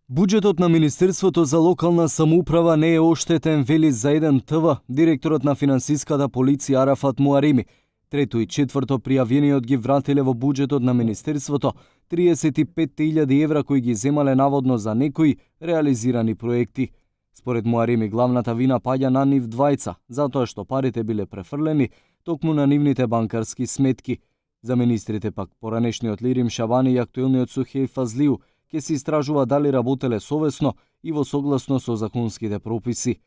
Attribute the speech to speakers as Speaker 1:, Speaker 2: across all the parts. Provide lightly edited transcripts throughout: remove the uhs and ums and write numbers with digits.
Speaker 1: Буџетот на Министерството за локална самоуправа не е оштетен, вели за 1 ТВ директорот на финансиската полиција Арафат Муарими. Трето и четврто пријавениот ги вратиле во буџетот на Министерството 35.000 евра кои ги земале наводно за некои реализирани проекти. Според Муарими главната вина паѓа на нив двајца, затоа што парите биле префрлени токму на нивните банкарски сметки. За министрите пак поранешниот Лирим Шабани и актуелниот Сухеј Фазлиу ќе се истражува дали работеле совесно и во согласно со законските прописи.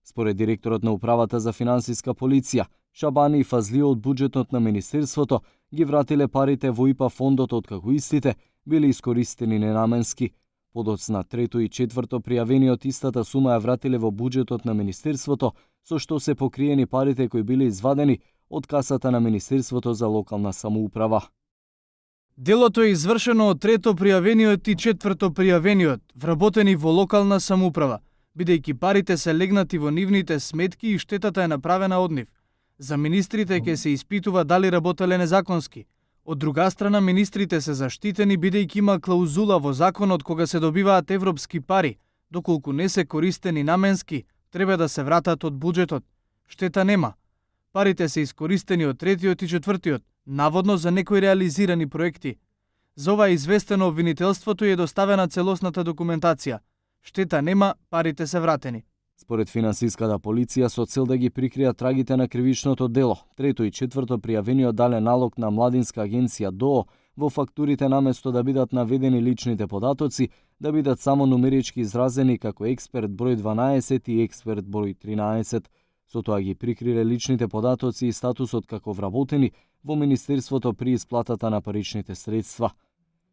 Speaker 1: Според директорот на управата за финансиска полиција, Шабани и Фазлиу од буџетот на Министерството ги вратиле парите во ИПА фондот откако истите биле искористени ненаменски. Подоцна трето и четврто пријавениот истата сума ја вратиле во буџетот на Министерството, со што се покриени парите кои биле извадени од касата на Министерството за локална самоуправа.
Speaker 2: Делото е извршено од трето пријавениот и четврто пријавениот, вработени во локална самоуправа, бидејќи парите се легнати во нивните сметки и штетата е направена од нив. За министрите ќе се испитува дали работеле незаконски. Од друга страна, министрите се заштитени бидејќи има клаузула во законот кога се добиваат европски пари, доколку не се користени наменски, треба да се вратат од буџетот. Штета нема. Парите се искористени од третиот и четвртиот, наводно за некои реализирани проекти. За ова е известено обвинителството и е доставена целосната документација. Штета нема, парите се вратени.
Speaker 1: Според финансиската полиција, со цел да ги прикријат трагите на кривичното дело, трето и четврто пријавениот дале налог на Младинска агенција ДОО во фактурите наместо да бидат наведени личните податоци, да бидат само нумерички изразени како експерт број 12 и експерт број 13. Со тоа ги прикриле личните податоци и статусот како вработени во Министерството при исплатата на паричните средства.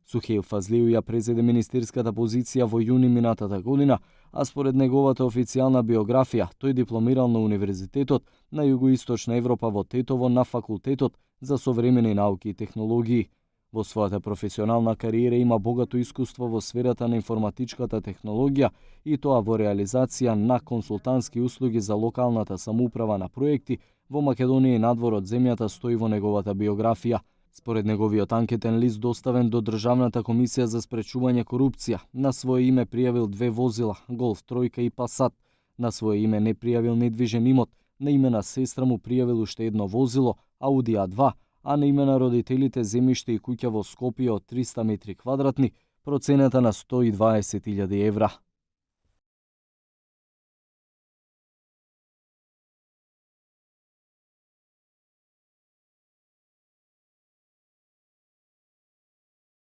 Speaker 1: Сухеј Фазлиу ја презеде министерската позиција во јуни минатата година, а според неговата официјална биографија, тој дипломирал на Универзитетот на Југоисточна Европа во Тетово на Факултетот за современи науки и технологии. Во својата професионална кариера има богато искуство во сферата на информатичката технологија и тоа во реализација на консултантски услуги за локалната самоуправа на проекти во Македонија и надвор од земјата стои во неговата биографија. Според неговиот анкетен лист доставен до Државната комисија за спречување корупција, на свое име пријавил 2 возила, Голф тројка и Пасат, на свое име не пријавил недвижен имот, на име на сестра му пријавил уште едно возило, Ауди А2, а на име на родителите земјиште и куќа во Скопје од 300 метри квадратни, процената на 120.000 евра.